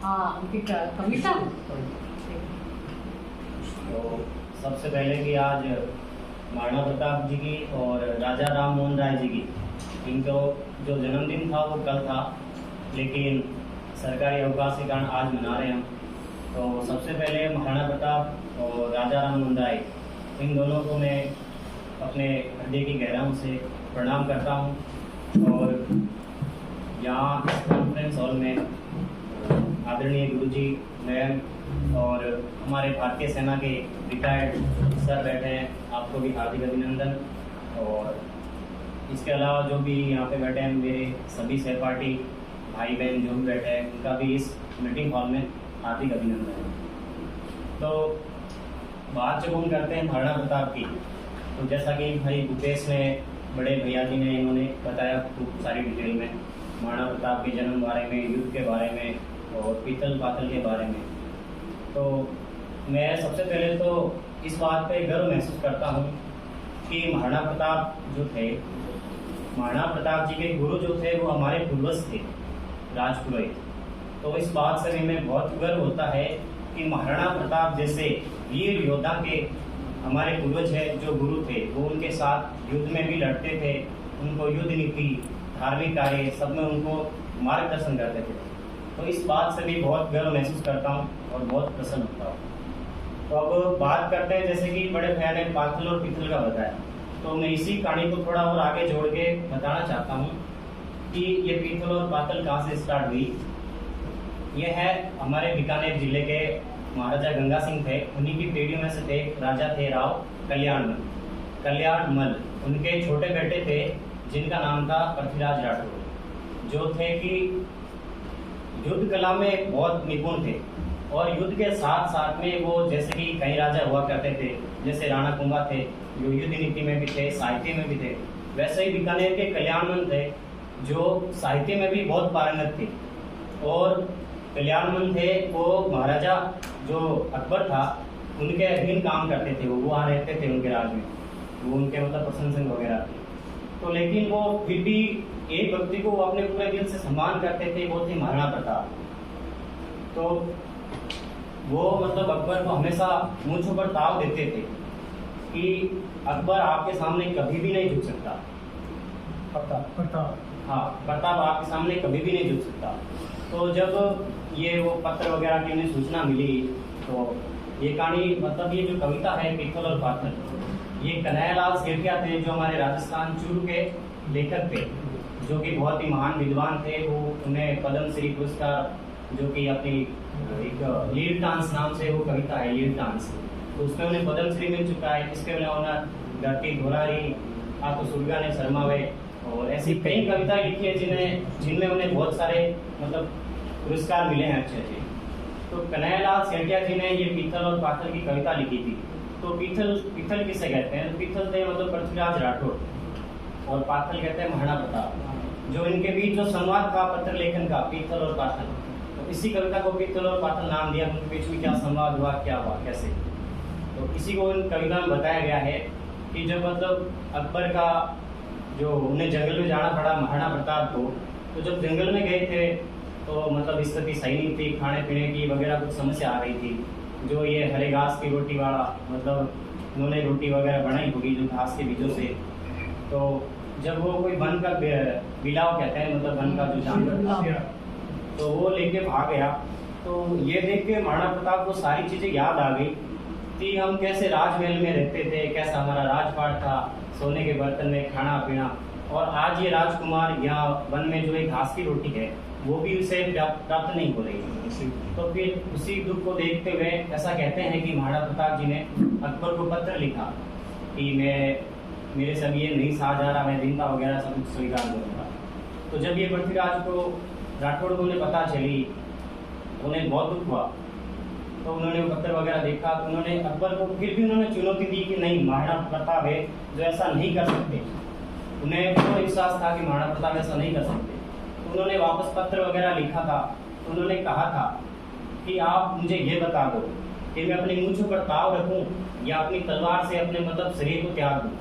उनकी कविता। तो सबसे पहले कि आज महाराणा प्रताप जी की और राजा राम मोहन राय जी की इनको जो जन्मदिन था वो कल था, लेकिन सरकारी अवकाश के कारण आज मना रहे हैं हम। तो सबसे पहले महाराणा प्रताप और राजा राम मोहन राय इन दोनों को मैं अपने हृदय की गहराइयों से प्रणाम करता हूँ। और यहाँ इस कॉन्फ्रेंस हॉल में आदरणीय गुरुजी मैम और हमारे भारतीय सेना के रिटायर्ड सर बैठे हैं, आपको भी हार्दिक अभिनंदन। और इसके अलावा जो भी यहाँ पे बैठे हैं मेरे सभी सहपाठी भाई बहन जो भी बैठे हैं उनका भी इस मीटिंग हॉल में हार्दिक अभिनंदन। तो बात जब हम करते हैं महाराणा प्रताप की, तो जैसा कि भाई भूपेश ने, बड़े भैया जी ने, इन्होंने बताया खूब सारी डिटेल में महाराणा प्रताप के जन्म बारे में, युद्ध के बारे में और पीतल पातल के बारे में। तो मैं सबसे पहले तो इस बात पे गर्व महसूस करता हूँ कि महाराणा प्रताप जो थे, महाराणा प्रताप जी के गुरु जो थे वो हमारे पूर्वज थे, राजपुरोहित। तो इस बात से हमें बहुत गर्व होता है कि महाराणा प्रताप जैसे वीर योद्धा के हमारे पूर्वज है जो गुरु थे, वो उनके साथ युद्ध में भी लड़ते थे, उनको युद्ध नीति, धार्मिक कार्य सब में उनको मार्गदर्शन करते थे। तो इस बात से भी बहुत गर्व महसूस करता हूँ और बहुत प्रसन्न होता हूँ। तो अब बात करते हैं, जैसे कि बड़े भैया ने पातल और पीतल का बताया, तो मैं इसी कहानी को थोड़ा और आगे जोड़ के बताना चाहता हूँ कि ये पीतल और पातल कहाँ से स्टार्ट हुई। ये है हमारे बीकानेर जिले के महाराजा गंगा सिंह थे, उन्हीं की पीढ़ियों में से थे। राजा थे राव कल्याणमल। उनके छोटे बेटे थे जिनका नाम था पृथ्वीराज राठौर, जो थे कि युद्ध कला में बहुत निपुण थे। और युद्ध के साथ साथ में वो, जैसे कि कई राजा हुआ करते थे, जैसे राणा कुंभा थे जो युद्ध नीति में भी थे, साहित्य में भी थे, वैसे ही बीकानेर के कल्याणमल थे जो साहित्य में भी बहुत पारंगत थे। और कल्याणमल थे वो महाराजा जो अकबर था उनके अधीन काम करते थे, वो वहाँ रहते थे उनके राज में, वो उनके मतलब प्रशंसक वगैरह थे। तो लेकिन वो फिर भी एक व्यक्ति को वो अपने पूरे दिल से सम्मान करते थे, वो थे महाराणा प्रताप। तो वो मतलब अकबर को हमेशा मूंछ पर ताव देते थे कि अकबर आपके सामने कभी भी नहीं झुक सकता, प्रताप आपके सामने कभी भी नहीं झुक सकता। तो जब ये वो पत्र वगैरह की उन्हें सूचना मिली, तो ये कहानी मतलब ये जो कविता है पीतल और पातल, ये कन्हैयालाल सेठिया थे जो हमारे राजस्थान चूरू के लेखक थे, जो कि बहुत ही महान विद्वान थे। वो उन्हें पद्म श्री पुरस्कार, जो कि अपनी एक लील डांस नाम से वो कविता है, लील डांस, तो उसमें उन्हें पद्म श्री मिल चुका है। इसके अलावा धरती धोरारी, आपको सुरगा ने शर्मावे और ऐसी कई कविताएं लिखी है जिनमें उन्हें बहुत सारे मतलब पुरस्कार मिले हैं अच्छे अच्छे। तो कन्हैयालाल सेठिया जी ने ये पीतल और पातल की कविता लिखी थी। तो पीतल किसे कहते हैं? तो पीतल थे मतलब पृथ्वीराज राठौर और पातल कहते हैं महाराणा प्रताप। जो इनके बीच जो संवाद था पत्र लेखन का, पीतल और पातल, तो इसी कविता को पीतल और पातल नाम दिया। उनके बीच में क्या संवाद हुआ, क्या हुआ, कैसे, तो इसी को इन कविता में बताया गया है कि जब मतलब अकबर का जो उन्हें जंगल में जाना पड़ा महाराणा प्रताप को, तो जब जंगल में गए थे तो मतलब स्थिति सही नहीं थी, खाने पीने की वगैरह कुछ समस्या आ रही थी। जो ये हरे घास की रोटी वाला, मतलब उन्होंने रोटी वगैरह बनाई होगी जो घास के बीजों से। तो जब वो कोई वन का बिलाव कहते हैं, मतलब वन का जो जानवर, तो वो लेके भाग गया। तो ये देख के महाराणा प्रताप को सारी चीज़ें याद आ गई कि हम कैसे राजमहल में रहते थे, कैसा हमारा राजपाट था, सोने के बर्तन में खाना पीना, और आज ये राजकुमार यहाँ वन में जो एक घास की रोटी है वो भी उसे प्राप्त नहीं हो रही। तो फिर उसी दुख को देखते हुए ऐसा कहते हैं कि महाराणा प्रताप जी ने अकबर को पत्र लिखा कि मेरे से ये नहीं सहा जा रहा, मैं दीनता वगैरह सब कुछ स्वीकार करूँगा। तो जब ये पृथ्वीराज को राठौड़ को उन्हें पता चली, उन्हें बहुत दुख हुआ, तो उन्होंने वो पत्र वगैरह देखा। तो उन्होंने अकबर को फिर भी उन्होंने चुनौती दी कि नहीं, महाराणा प्रताप है जो ऐसा नहीं कर सकते। उन्हें पूरा विश्वास था कि महाराणा प्रताप ऐसा नहीं कर सकते। तो उन्होंने वापस पत्र वगैरह लिखा था। तो उन्होंने कहा था कि आप मुझे ये बता दो कि मैं अपनी मूंछों पर ताव रखूं या अपनी तलवार से अपने मतलब शरीर को त्याग दूं।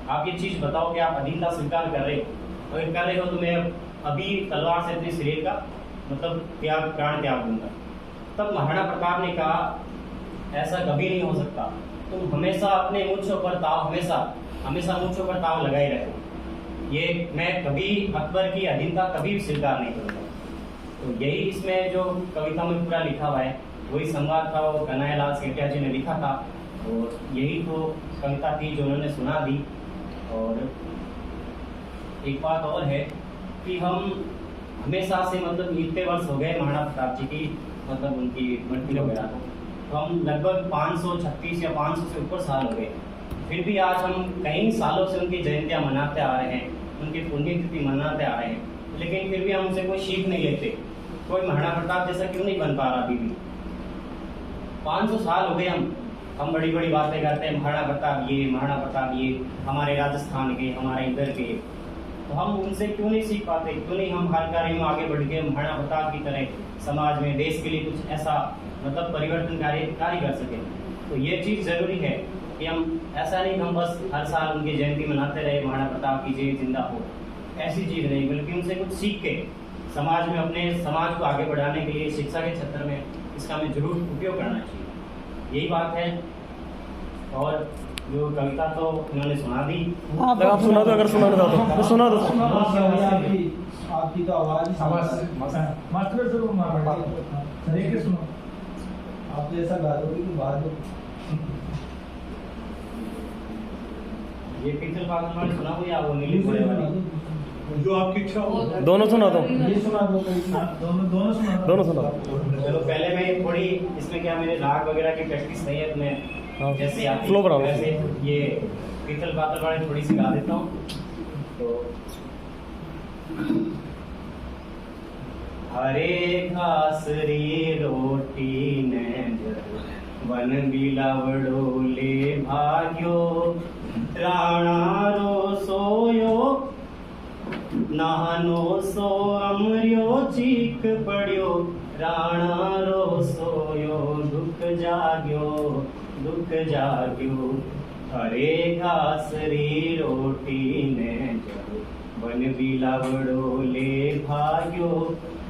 आप ये चीज़ बताओ कि आप अधीनता स्वीकार कर रहे हो, अगर कर रहे हो तो मैं अभी तलवार से अपने शरीर का मतलब प्राण त्याग दूंगा। तब महाराणा प्रताप ने कहा ऐसा कभी नहीं हो सकता, तुम हमेशा अपने मूंछों पर ताव हमेशा मूंछों पर ताव लगाए रखो, ये मैं कभी अकबर की अधीनता कभी स्वीकार नहीं करूँगा। तो यही इसमें जो कविता में पूरा लिखा हुआ है वही संवाद था, वो कन्हैयालाल सेठिया जी ने लिखा था, और यही तो कविता थी जो उन्होंने सुना दी। और एक बात और है कि हम हमेशा से मतलब इतने वर्ष हो गए महाराणा प्रताप जी की मतलब उनकी मृत्यु वगैरह को, तो हम लगभग 536 या 500 से ऊपर साल हो गए, फिर भी आज हम कई सालों से उनकी जयंतियाँ मनाते आ रहे हैं, उनकी पुण्यतिथि मनाते आ रहे हैं, लेकिन फिर भी हम उनसे कोई सीख नहीं लेते। कोई महाराणा प्रताप जैसा क्यों नहीं बन पा रहा अभी भी? 500 साल हो गए हम बड़ी बड़ी बातें करते हैं, महाराणा प्रताप ये हमारे राजस्थान के, हमारे इधर के, तो हम उनसे क्यों नहीं सीख पाते? क्यों नहीं हम हर कार्य में आगे बढ़ के महाराणा प्रताप की तरह समाज में, देश के लिए कुछ ऐसा मतलब परिवर्तनकारी कार्य कर सके? तो ये चीज़ जरूरी है कि हम ऐसा नहीं कि हम बस हर साल उनकी जयंती मनाते रहे, महाराणा प्रताप की जय जिंदा हो, ऐसी चीज़ नहीं, बल्कि उनसे कुछ सीख के समाज में अपने समाज को आगे बढ़ाने के लिए शिक्षा के क्षेत्र में इसका हमें जरूर उपयोग करना चाहिए, यही बात है। और जो कविता तो उन्होंने सुना दी, आप सुना दो, अगर सुनाना चाहो तो सुना दो। आपकी तो आवाज मास्टर से सुनो, आप जैसा गा दोगे कि बात ये पिक्चर पागल वाली सुना हो या वो नीली घोड़े वाली, जो आपकी इच्छा हो, दोनों सुना दो, ये सुना दो, दोनों सुना दो। चलो पहले मैं थोड़ी इसमें क्या मेरे राग वगैरह की प्रैक्टिस नहीं है, तो मैं जैसे आती फ्लो बनाओ, वैसे ये पिक्चर पागल वाली थोड़ी सी गा देता हूँ। तो हरे घास री रोटी ने वन बिलावड़ो ले भाग्यो, राणा रो सोयो नानो सो अमर्यो चीक पड़ियो, राणा रो सोयो दुख जाग्यो, हरे घास री रोटी ने वन बिलावड़ो ले भाग्यो,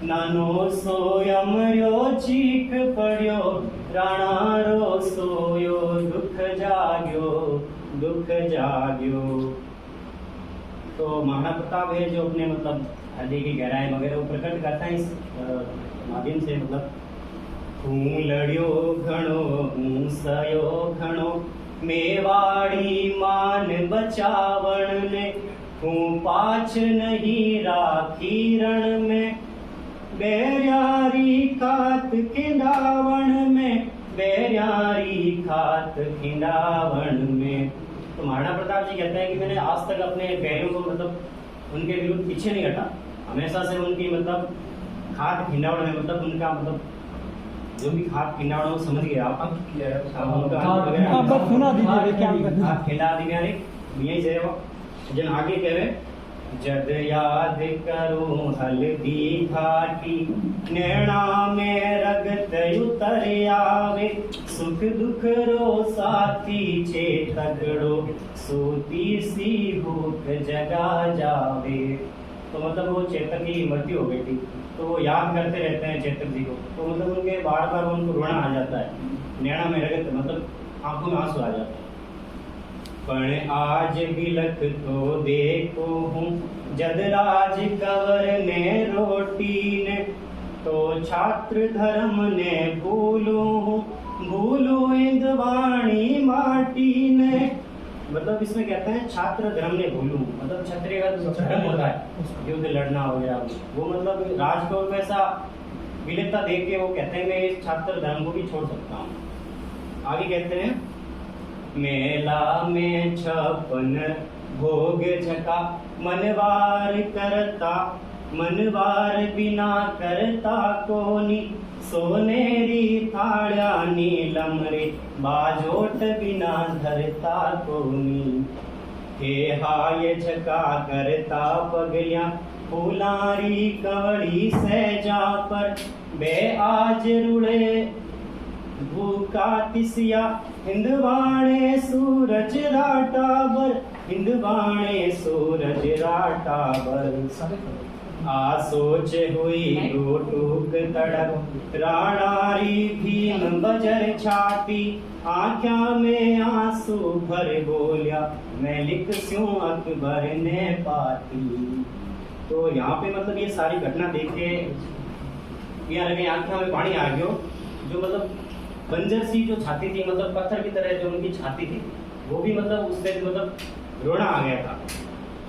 नानो सो अमर्यो चीक पड़ियो, राणा रो सोयो दुख जाग्यो। तो महाराणा प्रताप है जो अपने मतलब हृदय की गहराई वगैरह वो प्रकट करता है इस माध्यम से, मतलब हूँ लड़ियो घणो हूँ सयो घणो, मेवाड़ी मान बचावण ने, हूँ पाछ नहीं राखी रण में, बैरियारी खात खिंडावण में, बैरियारी खात खिंडावण में। तो महाराणा प्रताप जी कहते हैं कि मैंने आज तक अपने बैरियों को मतलब उनके विरुद्ध पीछे नहीं हटा, हमेशा से उनकी मतलब खात खिंडावण में, मतलब उनका मतलब जो भी खात खिंडावण समझ गए आप, खिंडा दी मेरे यही से जन आगे कहे, जद याद करूं हल्दी घाटी, नैना में रगत उतर आवे, सुख दुख रो साथी चे तगड़ो, सोती सी भूख जगा जावे। तो मतलब वो चेतक की मृत्यु हो गई थी, तो वो याद करते रहते हैं चेतक जी को, तो मतलब उनके बार बार उनको रोना आ जाता है, नैना में रगत मतलब आंखों में आंसू आ जाता है। पण आज बिलख तो देखो हूँ, जद राज कंवर ने रोटी ने, तो छात्र धर्म ने भूलू इंदवाणी माटी ने। मतलब इसमें कहते हैं छात्र धर्म ने भूलू, मतलब क्षत्रिय का जो धर्म होता है युद्ध लड़ना वगैरह, वो मतलब राजकौर को ऐसा विलेपता देख के वो कहते हैं मैं इस छात्र धर्म को भी छोड़ सकता हूँ। आगे कहते हैं, मेला में 56 भोग झका, मनवार बिना करता कोनी, सोनेरी थाळ्या नीलम रे, बाजोट बिना धरता कोनी। हे हाय झका करता पगलियां, फूलारी कवड़ी सहजा पर, बे आज रुड़े भूखा तिसिया, हिंदवाणे सूरज राटा बर, हिंदवाणे सूरज राटा बर। आ सोच हुई टूक तड़प राणारी भीम बजर छाती आँख्या में आंसू भर बोलिया मैं लिख स्यूं अकबर ने पाती। तो यहाँ पे मतलब ये सारी घटना देख के यहाँ लगे आँखों में पानी आ गयो। जो मतलब बंजर सी जो छाती थी, मतलब पत्थर की तरह जो उनकी छाती थी, वो भी मतलब उससे मतलब रोना आ गया था।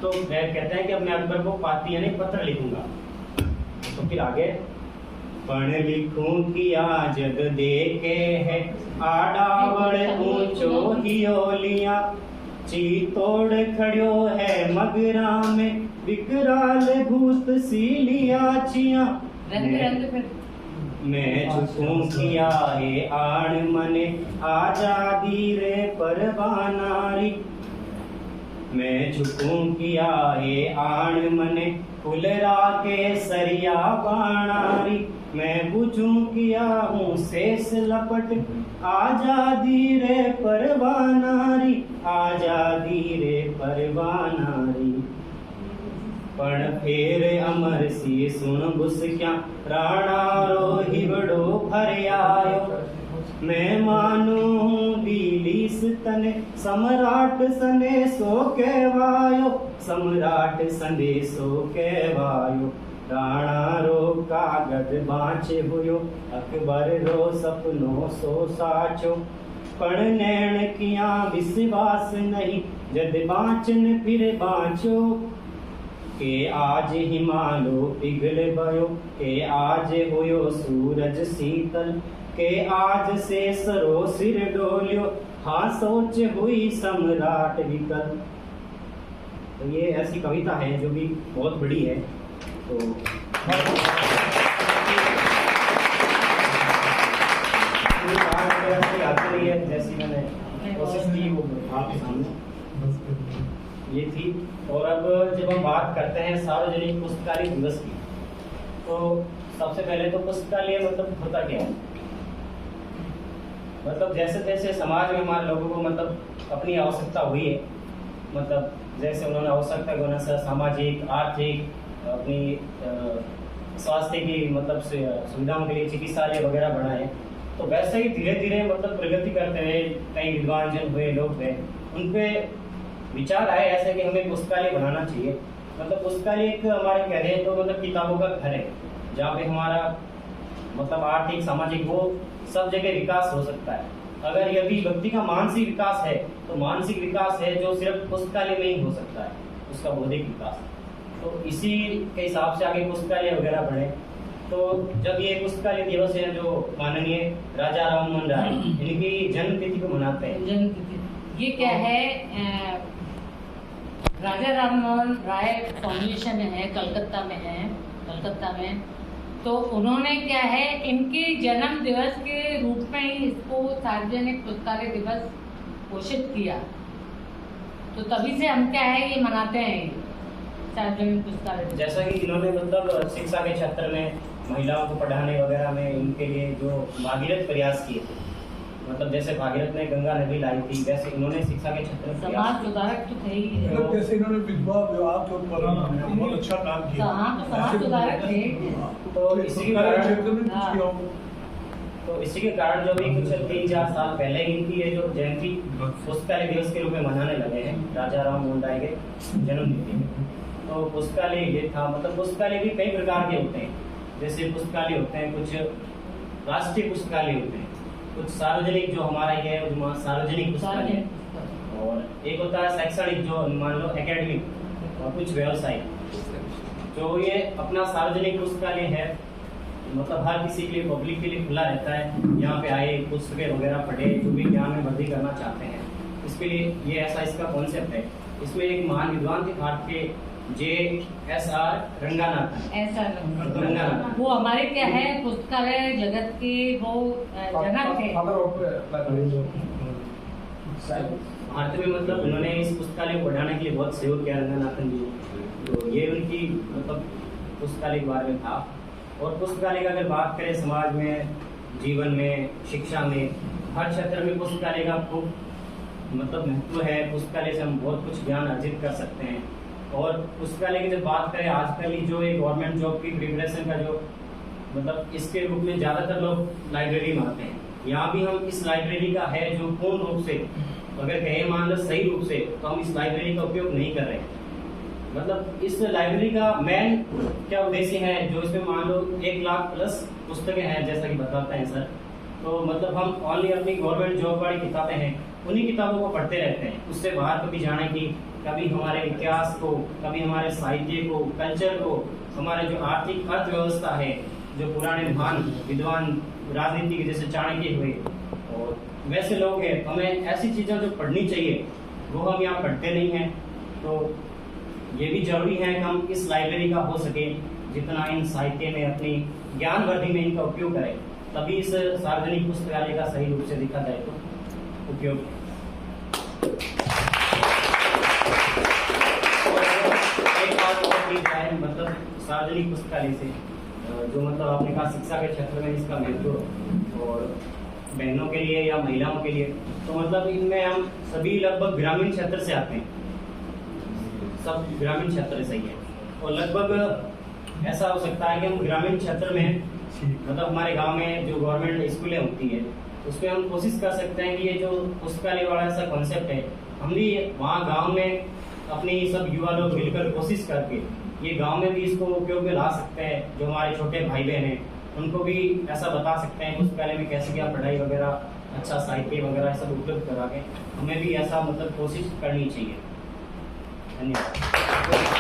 तो वह कहते हैं कि अब मैं अकबर को पाती यानी पत्र लिखूंगा। तो फिर आगे पढ़ लिखूं किया जग देखे है आडावड़ ऊंचो हियोलिया चीतोड़ खड़ियो है मगरा में विकराल भूत सीलिया चिया मैं झुकूं किया है आण मने आजादी रे परवानारी मैं झुकूं किया है आण मने फुलरा के सरिया बाणारी मैं बुझूं किया हूँ शेष लपट आजादी रे परवानारी आजादी रे परवानारी पण फेर अमर सी सुन बुस क्या राणा रो हिवड़ो भर आयो मैं मानू हूँ बीलीस तने सम्राट सने सो कहवायो सम्राट सने सो कहवायो राणा रो कागज बाँच हुयो अकबर रो सपनो सो साचो पण नैण किया विश्वास नहीं जद बाँचन फिर बाँचो के आज हिमालो पिघल भयो के आज हुयो सूरज शीतल के आज से सरो सिर डोलियो हाँ सोच हुई सम्राट विकल। तो ये ऐसी कविता है जो भी बहुत बड़ी है। तो जैसी मैंने कोशिश की वो आपके सामने ये थी। और अब जब हम बात करते हैं सार्वजनिक पुस्तकालय दिवस की, तो सबसे पहले तो पुस्तकालय मतलब होता क्या है। मतलब जैसे जैसे समाज में हमारे लोगों को मतलब अपनी आवश्यकता हुई है, मतलब जैसे उन्होंने आवश्यकता के अनुसार सामाजिक आर्थिक अपनी स्वास्थ्य की मतलब सुविधाओं के लिए चिकित्सालय वगैरह बनाए, तो वैसे ही धीरे धीरे मतलब प्रगति करते हुए कई विद्वान जन हुए लोग हुए, उनपे विचार आए ऐसे कि हमें पुस्तकालय बनाना चाहिए। मतलब पुस्तकालय एक हमारे कह रहे हैं तो मतलब किताबों का घर है जहाँ पे हमारा मतलब आर्थिक सामाजिक वो सब जगह विकास हो सकता है। अगर यदि व्यक्ति का मानसिक विकास है तो मानसिक विकास है जो सिर्फ पुस्तकालय में ही हो सकता है, उसका बौद्धिक विकास। तो इसी के हिसाब से आगे पुस्तकालय वगैरह बढ़े। तो जब ये पुस्तकालय दिवस है जो माननीय राजा राममोहन राय इनकी जन्म तिथि को मनाते हैं। जन्म तिथि ये क्या है, राजा राममोहन राय फाउंडेशन है, कलकत्ता में। तो उन्होंने क्या है, इनके जन्म दिवस के रूप में ही इसको सार्वजनिक पुस्तकालय दिवस घोषित किया। तो तभी से हम क्या है ये मनाते हैं सार्वजनिक पुस्तकालय दिवस। जैसा कि इन्होंने मतलब शिक्षा के क्षेत्र में महिलाओं को पढ़ाने वगैरह में इनके लिए जो भागीरथ प्रयास किए, मतलब जैसे भागीरथ ने गंगा नदी लाई थी, वैसे इन्होंने शिक्षा के क्षेत्र में समाज सुधारक तो थे ही है। मतलब जैसे इन्होंने विधवा विवाह के ऊपर बहुत अच्छा काम किया। समाज सुधारक थे। तो इसी के कारण क्षेत्र में कुछ किया हो। तो इसी के कारण जो भी कुछ 3-4 साल पहले इनकी ये जो जयंती पुस्तकालय दिवस के रूप में मनाने लगे हैं राजा राममोहन राय के जन्म तिथि। तो पुस्तकालय ये था, मतलब पुस्तकालय भी कई प्रकार के होते हैं। जैसे पुस्तकालय होते हैं, कुछ राष्ट्रीय पुस्तकालय होते हैं, कुछ सार्वजनिक जो हमारा ये है सार्वजनिक पुस्तकालय, और एक होता है शैक्षणिक जो मान लो एकेडमिक, और कुछ व्यवसायिक। जो ये अपना सार्वजनिक पुस्तकालय है मतलब हर किसी के लिए, पब्लिक के लिए खुला रहता है। यहाँ पे आए पुस्तकें वगैरह पढ़े, जो भी ज्ञान में वृद्धि करना चाहते हैं, इसके लिए ये ऐसा इसका कॉन्सेप्ट है। इसमें एक महान विद्वान थे भारतीय J.S.R. रंगानाथन, वो हमारे क्या है पुस्तकालय जगत के वो जनक थे। भारत में मतलब उन्होंने इस पुस्तकालय को बढ़ाने के लिए बहुत सहयोग किया रंगानाथन जी। तो ये उनकी मतलब पुस्तकालय के बारे में था। और पुस्तकालय का अगर बात करें समाज में, जीवन में, शिक्षा में, हर क्षेत्र में पुस्तकालय का खूब मतलब महत्व है। पुस्तकालय से हम बहुत कुछ ज्ञान अर्जित कर सकते हैं। और पुस्तकालय की जब बात करें आजकल जो एक गवर्नमेंट जॉब की प्रिपरेशन का जो मतलब इसके रूप में ज़्यादातर लोग लाइब्रेरी में आते हैं। यहाँ भी हम इस लाइब्रेरी का है जो पूर्ण रूप से अगर कहें मान लो सही रूप से तो हम इस लाइब्रेरी का उपयोग नहीं कर रहे हैं। मतलब इस लाइब्रेरी का मेन क्या उद्देश्य है जो इसमें मान लो 1 लाख प्लस पुस्तकें हैं जैसा कि बताते हैं सर। तो मतलब हम ओनली अपनी गवर्नमेंट जॉब वाली किताबें हैं उन्हीं किताबों को पढ़ते रहते हैं। उससे बाहर कभी जाने की, कभी हमारे इतिहास को, कभी हमारे साहित्य को, कल्चर को, हमारे जो आर्थिक अर्थव्यवस्था है, जो पुराने महान विद्वान राजनीति जैसे चाणक्य हुए और वैसे लोग हैं, हमें ऐसी चीज़ें जो पढ़नी चाहिए वो हम यहाँ पढ़ते नहीं हैं। तो ये भी जरूरी है कि हम इस लाइब्रेरी का हो सके जितना इन साहित्य में अपनी ज्ञान वृद्धि में इनका उपयोग करें, तभी इस सार्वजनिक पुस्तकालय का सही रूप से देखा जाए तो उपयोग। एक बात और की जाए मतलब सार्वजनिक पुस्तकालय से जो मतलब आपने कहा शिक्षा के क्षेत्र में इसका महत्व और बहनों के लिए या महिलाओं के लिए, तो मतलब इनमें हम सभी लगभग ग्रामीण क्षेत्र से आते हैं, सब ग्रामीण क्षेत्र से ही है। और लगभग ऐसा हो सकता है कि हम ग्रामीण क्षेत्र में मतलब हमारे गांव में जो गवर्नमेंट स्कूलें होती है उसमें हम कोशिश कर सकते हैं कि ये जो पुस्तकालय वाला ऐसा कॉन्सेप्ट है हम भी वहाँ गांव में अपनी सब युवा लोग मिलकर कोशिश करके ये गांव में भी इसको उपयोग में ला सकते हैं। जो हमारे छोटे भाई बहन हैं उनको भी ऐसा बता सकते हैं पुस्तकालय में कैसे क्या पढ़ाई वगैरह, अच्छा साहित्य वगैरह सब उपलब्ध करा के हमें भी ऐसा मतलब कोशिश करनी चाहिए। धन्यवाद।